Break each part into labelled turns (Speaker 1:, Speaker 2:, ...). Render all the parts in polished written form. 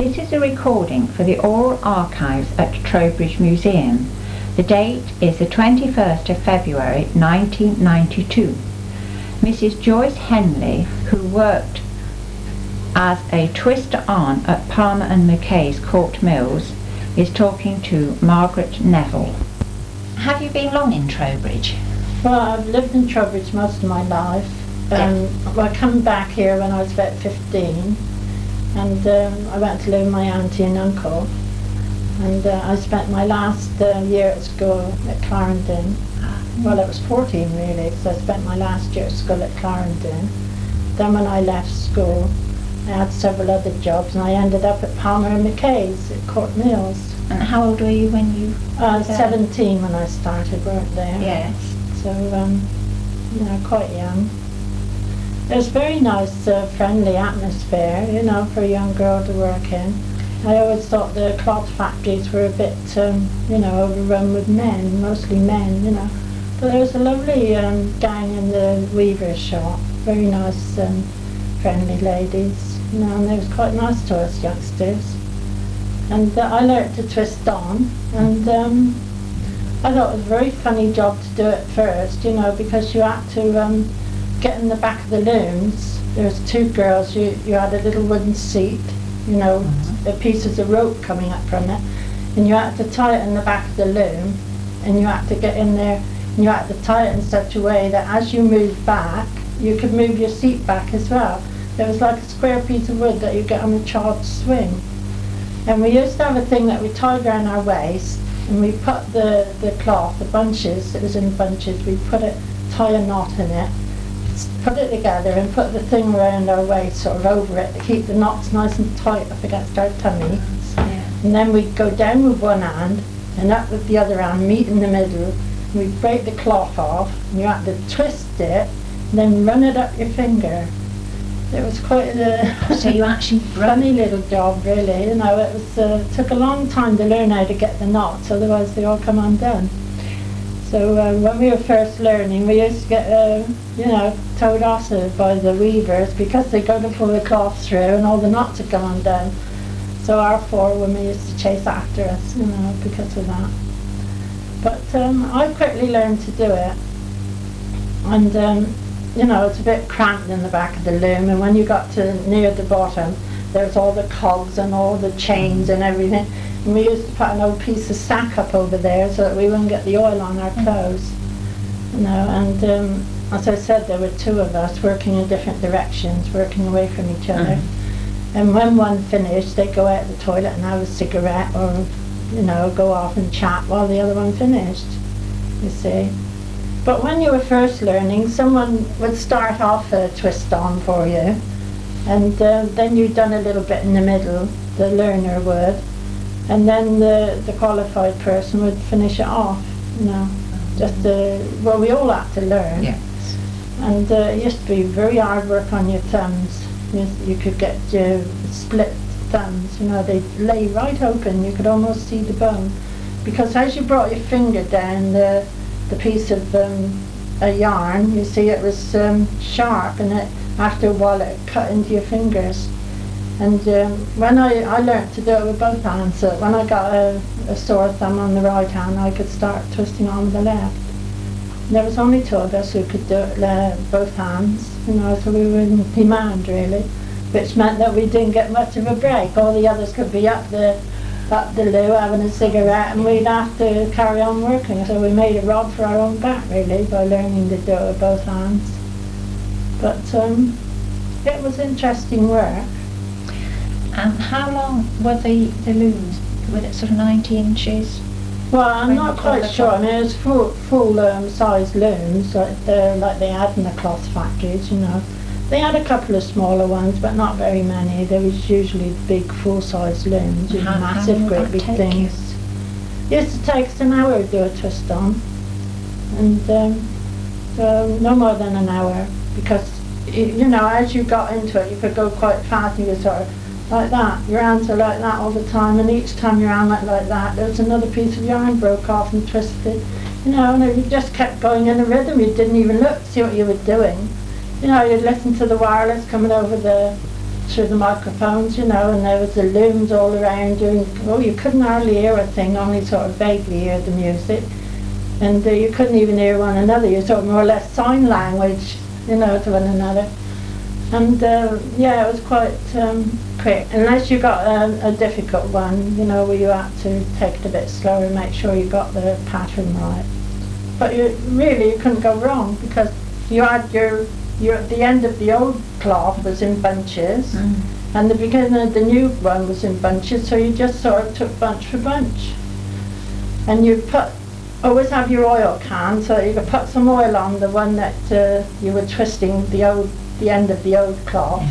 Speaker 1: This is a recording for the Oral Archives at Trowbridge Museum. The date is the 21st of February 1992. Mrs Joyce Henley, who worked as a twister-on at Palmer and Mackay's Court Mills, is talking to Margaret Neville. Have you been long in Trowbridge?
Speaker 2: Well, I've lived in Trowbridge most of my life. I came back here when I was about 15, and I went to live with my auntie and uncle, and I spent my last year at school at Clarendon. Well, it was 14 really, so I spent my last year at school at Clarendon. Then when I left school, I had several other jobs, and I ended up at Palmer and Mackay's at Court Mills.
Speaker 1: And how old were you when you
Speaker 2: I was 17 when I started work there.
Speaker 1: Yes.
Speaker 2: So, quite young. It was a very nice, friendly atmosphere, for a young girl to work in. I always thought the cloth factories were a bit, overrun with men, mostly men, But there was a lovely gang in the weaver's shop, very nice, friendly ladies, and they was quite nice to us youngsters. And I learnt to twist on, and I thought it was a very funny job to do at first, because you had to get in the back of the looms. There was two girls, you had a little wooden seat, the pieces of rope coming up from it, and you had to tie it in the back of the loom, and you had to get in there, and you had to tie it in such a way that as you moved back, you could move your seat back as well. It was like a square piece of wood that you get on a child's swing. And we used to have a thing that we tied around our waist, and we put the cloth, the bunches, it was in bunches, we tie a knot in it, put it together and put the thing around our waist, sort of over it, to keep the knots nice and tight up against our tummy. Yeah. And then we'd go down with one hand and up with the other hand, meet in the middle, and we'd break the cloth off, and you had to twist it, and then run it up your finger. It was quite a
Speaker 1: so you actually
Speaker 2: funny little job, really. It took a long time to learn how to get the knots, otherwise they all come undone. So when we were first learning, we used to get, told off by the weavers because they go to pull the cloth through and all the knots had come undone. So our forewomen used to chase after us, because of that. But I quickly learned to do it, and it's a bit cramped in the back of the loom, and when you got to near the bottom, there's all the cogs and all the chains and everything. And we used to put an old piece of sack up over there so that we wouldn't get the oil on our clothes. And as I said, there were two of us working in different directions, working away from each other. And when one finished, they'd go out the toilet and have a cigarette, or go off and chat while the other one finished, you see. But when you were first learning, someone would start off a twist on for you, and then you'd done a little bit in the middle, the learner would, and then the qualified person would finish it off, we all had to learn.
Speaker 1: Yes.
Speaker 2: And it used to be very hard work on your thumbs. You could get your split thumbs, they'd lay right open, you could almost see the bone, because as you brought your finger down the piece of a yarn, you see it was sharp, and after a while it cut into your fingers. And when I learnt to do it with both hands, so when I got a sore thumb on the right hand, I could start twisting on with the left. And there was only two of us who could do it both hands, so we were in demand really, which meant that we didn't get much of a break. All the others could be up the loo having a cigarette, and we'd have to carry on working. So we made a rod for our own back really by learning to do it with both hands. But it was interesting work.
Speaker 1: And how long were the looms? Were it sort of 90 inches?
Speaker 2: Well, I'm not quite sure. I mean, it was full size looms like they had in the cloth factories, They had a couple of smaller ones, but not very many. There was usually big full-size looms, massive, great big things. It used to take us an hour to do a twist on, and so no more than an hour, because as you got into it, you could go quite fast. You could sort of like that. Your hands are like that all the time, and each time your hand went like that, there was another piece of yarn broke off and twisted. And you just kept going in a rhythm. You didn't even look to see what you were doing. You'd listen to the wireless coming over the through the microphones, you know, and there was the looms all around you, and you couldn't hardly hear a thing, only sort of vaguely hear the music, and you couldn't even hear one another. You sort of more or less sign language, you know, to one another. And yeah, it was quite quick, unless you got a difficult one, you know, where you had to take it a bit slower and make sure you got the pattern right. But you couldn't go wrong, because you had the end of the old cloth was in bunches, and the beginning of the new one was in bunches, so you just sort of took bunch for bunch. And you always have your oil can, so you could put some oil on the one that you were twisting the end of the old cloth,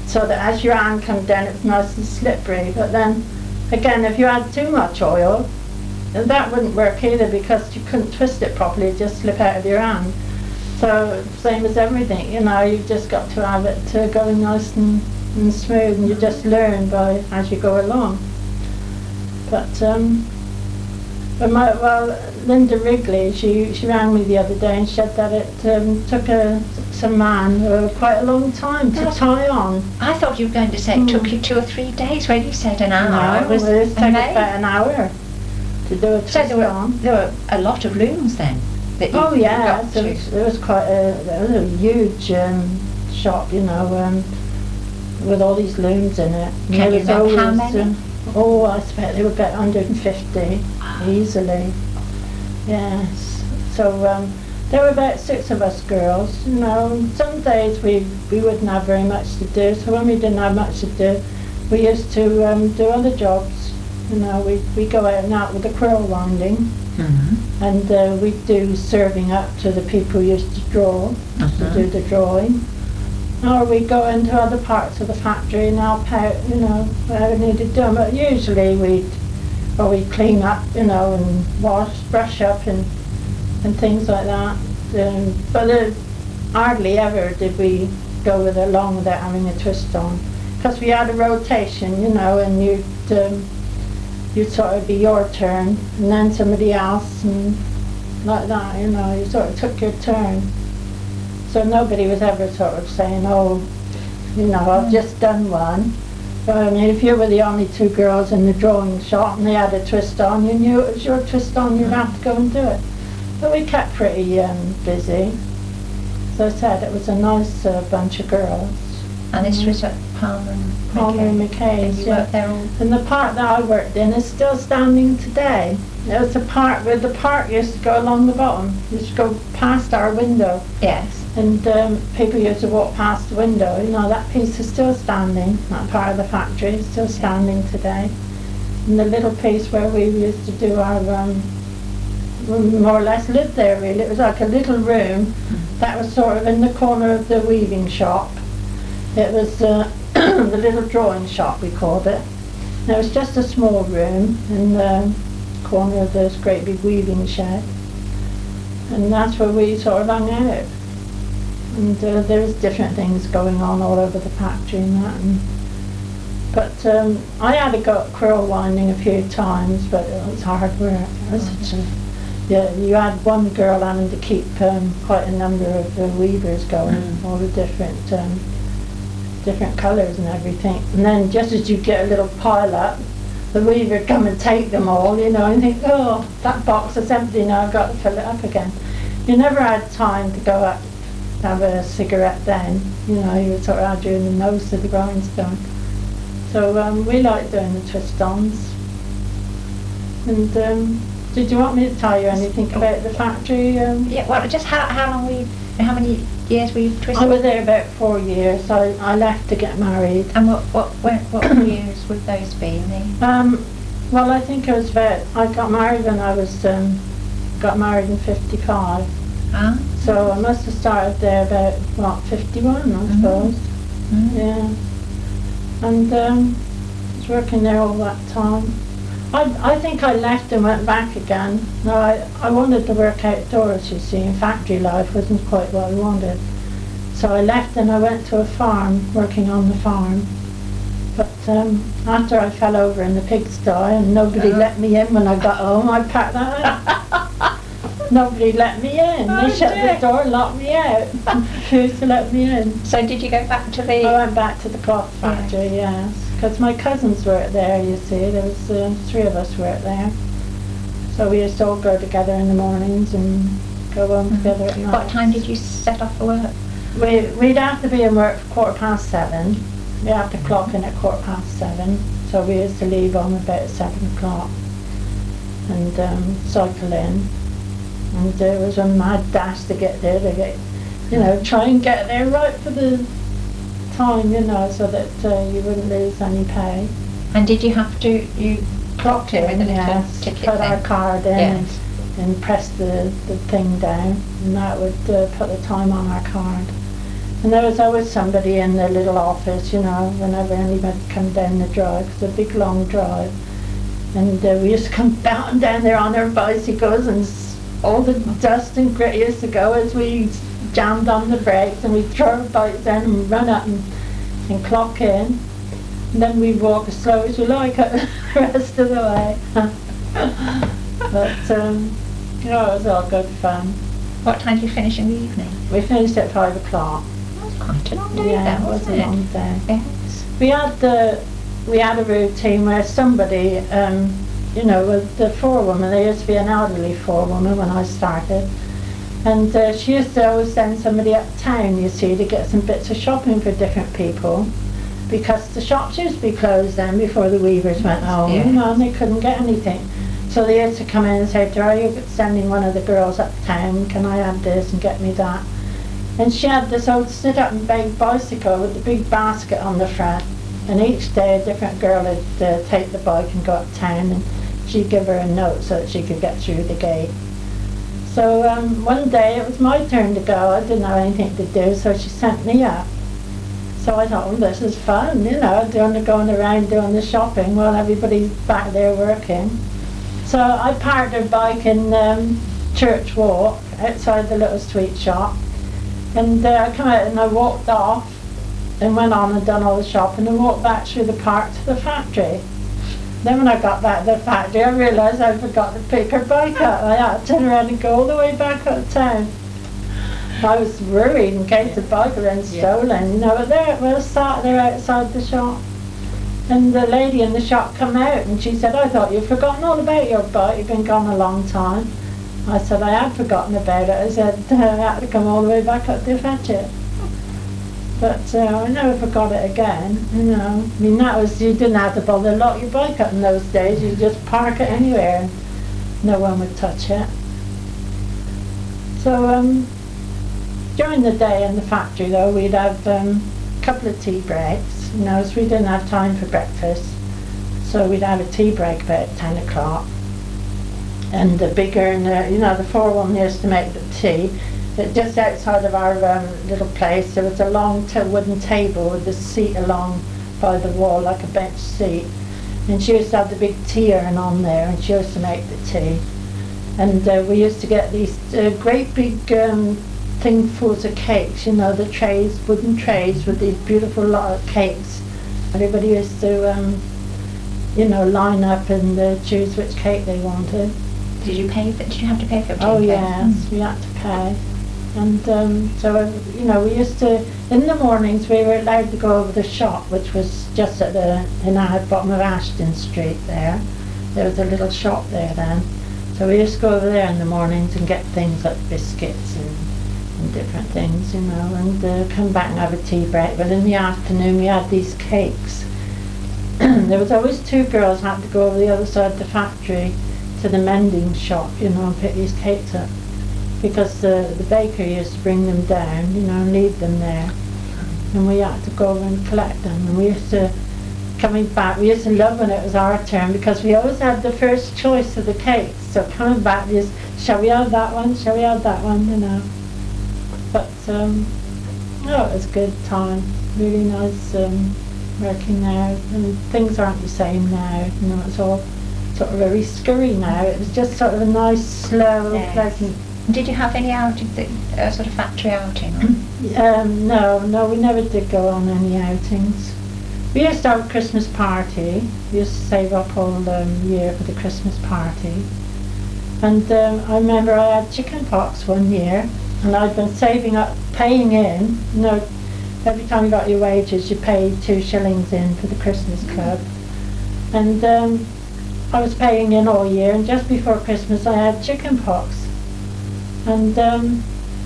Speaker 2: so that as your hand comes down it's nice and slippery. But then again, if you had too much oil, that wouldn't work either, because you couldn't twist it properly, it'd just slip out of your hand. So same as everything, you know, you've just got to have it going nice and smooth, and you just learn as you go along. But Linda Wrigley, she rang me the other day and said that it took some man quite a long time to tie on.
Speaker 1: I thought you were going to say it took you 2 or 3 days when you said an hour.
Speaker 2: No, it took about an hour to do a twist on.
Speaker 1: There were a lot of looms then?
Speaker 2: Oh yeah, there was quite a huge shop, you know, with all these looms in it.
Speaker 1: Can you remember how many?
Speaker 2: I expect there were about 150 easily. Yes. So there were about 6 of us girls, you know. Some days we wouldn't have very much to do, so when we didn't have much to do, we used to do other jobs. You know, we go out and out with the quill winding, and we'd do serving up to the people who used to draw, to do the drawing. Or we'd go into other parts of the factory and help out, you know, where we needed done. But usually we'd clean up, you know, and brush up and things like that. But hardly ever did we go along without having a twist on, because we had a rotation, you know, and you'd sort of be your turn, and then somebody else, and like that, you know, you sort of took your turn. So nobody was ever sort of saying, oh, you know, I've just done one. But I mean, if you were the only 2 girls in the drawing shop and they had a twist on, you knew it was your twist on, you'd have to go and do it. But we kept pretty busy. As I said, it was a nice bunch of girls.
Speaker 1: And this was at Palmer
Speaker 2: Mackay's,
Speaker 1: yeah.
Speaker 2: And the part that I worked in is still standing today. It was the part where the park used to go along the bottom. It used to go past our window.
Speaker 1: Yes.
Speaker 2: And people used to walk past the window. You know, that piece is still standing. That part of the factory is still standing today. And the little piece where we used to do our, we more or less lived there really. It was like a little room that was sort of in the corner of the weaving shop. It was the little drawing shop, we called it. And it was just a small room in the corner of this great big weaving shed. And that's where we sort of hung out. And there was different things going on all over the factory and that. But I had to go quill winding a few times, but it was hard work. It was such a, you had one girl having to keep quite a number of weavers going, all the different colours and everything. And then just as you get a little pile up, the weaver would come and take them all, you know, and think, oh, that box is empty now, I've got to fill it up again. You never had time to go up have a cigarette then, you know, you would sort of add you in the nose to the grindstone. So we like doing the twist-ons. And did you want me to tell you anything about the factory?
Speaker 1: Yeah, well, just how many years were you twisting?
Speaker 2: I was there about 4 years. I left to get married.
Speaker 1: And what years would those be?
Speaker 2: Well, I think it was I got married when I was, got married in 55.
Speaker 1: Ah.
Speaker 2: So I must have started there about, 51, I suppose. Yeah. And I was working there all that time. I think I left and went back again. No, I wanted to work outdoors, you see, and factory life wasn't quite what I wanted. So I left and I went to a farm, working on the farm. But after I fell over in the pigsty and nobody let me in when I got home, I packed that up. Nobody let me in.
Speaker 1: Oh,
Speaker 2: They shut
Speaker 1: dear.
Speaker 2: the door and locked me out. Refused to let me in.
Speaker 1: So did you go back to the...
Speaker 2: I went back to the cloth factory, yes. Because my cousins worked there, you see. There was 3 of us worked there. So we used to all go together in the mornings and go home together at night.
Speaker 1: What time did you set off for work?
Speaker 2: We'd have to be in work for 7:15. We have to clock in at 7:15. So we used to leave home about 7 o'clock and cycle in. And it was a mad dash to get there, try and get there right for the time, so that you wouldn't lose any pay.
Speaker 1: And did you have to, you clocked in with a little
Speaker 2: yes,
Speaker 1: ticket
Speaker 2: put our
Speaker 1: thing?
Speaker 2: card in
Speaker 1: Yes.
Speaker 2: and press the thing down, and that would put the time on our card. And there was always somebody in the little office, whenever anybody come down the drive. It's a big long drive. And we used to come bouncing down there on our bicycles, and all the dust and grit used to go as we jammed on the brakes, and we'd throw our bikes down and run up and clock in. And then we'd walk as slow as we like the rest of the way. But, it was all good fun.
Speaker 1: What time did you finish in the evening?
Speaker 2: We finished at 5 o'clock.
Speaker 1: That was quite a long day
Speaker 2: Yeah,
Speaker 1: then,
Speaker 2: it was
Speaker 1: wasn't
Speaker 2: a
Speaker 1: it?
Speaker 2: long day.
Speaker 1: Yes.
Speaker 2: We had a routine where somebody, with the forewoman, there used to be an elderly forewoman when I started, and she used to always send somebody uptown, you see, to get some bits of shopping for different people, because the shops used to be closed then before the weavers went home,
Speaker 1: Yes.
Speaker 2: and they couldn't get anything. So they used to come in and say to her, "Are you sending one of the girls uptown? Can I have this and get me that?" And she had this old sit-up and big bicycle with the big basket on the front. And each day a different girl would take the bike and go uptown, and she'd give her a note so that she could get through the gate. So one day it was my turn to go. I didn't have anything to do, so she sent me up. So I thought, well, this is fun, going around doing the shopping while everybody's back there working. So I parked her bike in Church Walk outside the little sweet shop, and I come out and I walked off and went on and done all the shopping and walked back through the park to the factory. Then when I got back to the factory, I realised I forgot to pick her bike up. I had to turn around and go all the way back up town. I was worried in case the bike had been stolen, but there it was, sat there outside the shop. And the lady in the shop come out and she said, "I thought you'd forgotten all about your bike, you've been gone a long time." I said, "I had forgotten about it." I said, "I had to come all the way back up to fetch it." But I never forgot it again, I mean, that was, you didn't have to bother lock your bike up in those days. You just park it anywhere and no one would touch it. So during the day in the factory though, we'd have a couple of tea breaks, so we didn't have time for breakfast. So we'd have a tea break about 10 o'clock. And the bigger, and the forewoman used to make the tea. Just outside of our little place, there was a long wooden table with a seat along by the wall, like a bench seat. And she used to have the big tea urn on there, and she used to make the tea. And we used to get these great big thingfuls of cakes, the trays, wooden trays with these beautiful lot of cakes. Everybody used to, line up and choose which cake they wanted.
Speaker 1: Did you have to pay for it?
Speaker 2: Oh yes, we had to pay. And so, we used to, in the mornings we were allowed to go over the shop, which was just at the bottom of Ashton Street there. There was a little shop there then. So we used to go over there in the mornings and get things like biscuits and different things, and come back and have a tea break. But in the afternoon we had these cakes. There was always 2 girls had to go over the other side of the factory to the mending shop, and pick these cakes up. Because the baker used to bring them down, and leave them there. And we had to go over and collect them. And we used to, coming back, we used to love when it was our turn, because we always had the first choice of the cakes. So coming back, we just, shall we have that one, shall we have that one, But, it was a good time. Really nice working there. And things aren't the same now, it's all sort of very scurry now. It was just sort of a nice, slow, pleasant.
Speaker 1: Did you have any outings, sort of factory outing?
Speaker 2: No, we never did go on any outings. We used to have a Christmas party. We used to save up all year for the Christmas party. And I remember I had chicken pox one year, and I'd been saving up, paying in, you know, every time you got your wages you paid 2 shillings in for the Christmas club. And I was paying in all year, and just before Christmas I had chicken pox. And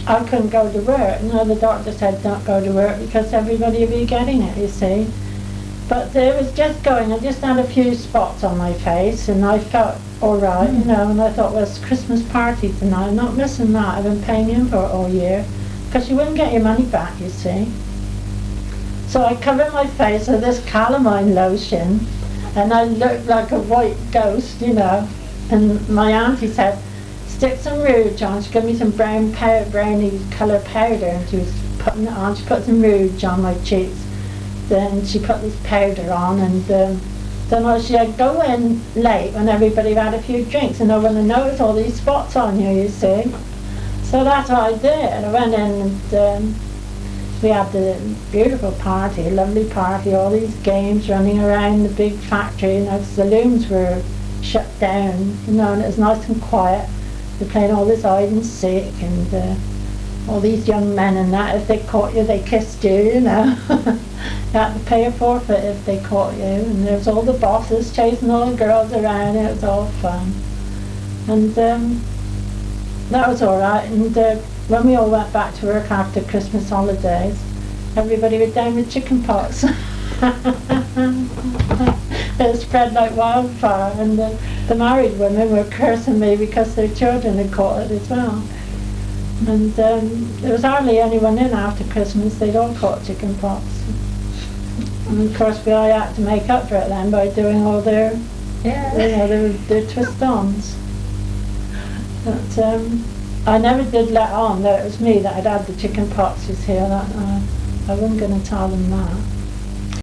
Speaker 2: I couldn't go to work. You know, the doctor said don't go to work because everybody would be getting it, you see. But it was just going, I just had a few spots on my face and I felt alright, you know, and I thought, well, it's Christmas party tonight, I'm not missing that, I've been paying in for it all year. Because you wouldn't get your money back, you see. So I covered my face with this calamine lotion and I looked like a white ghost, you know. And my auntie said, stick some rouge on. She gave me some browny colour powder and she was putting it on. She put some rouge on my cheeks. Then she put this powder on, and then she said, go in late when everybody had a few drinks and I want to notice all these spots on you see. So that's what I did. I went in and we had the beautiful party, a lovely party, all these games running around the big factory, you know, the saloons were shut down, you know, and it was nice and quiet. They played all this hide and seek, and all these young men and that, if they caught you, they kissed you, you know. You had to pay a forfeit if they caught you, and there was all the bosses chasing all the girls around, it was all fun. And that was alright, and when we all went back to work after Christmas holidays, everybody was down with chicken pox. It spread like wildfire, and the married women were cursing me because their children had caught it as well. And there was hardly anyone in after Christmas, they'd all caught chicken pox. And of course I had to make up for it then by doing all their, you know, their twist-ons. But I never did let on that it was me that had had the chicken pox, you see. I wasn't going to tell them that.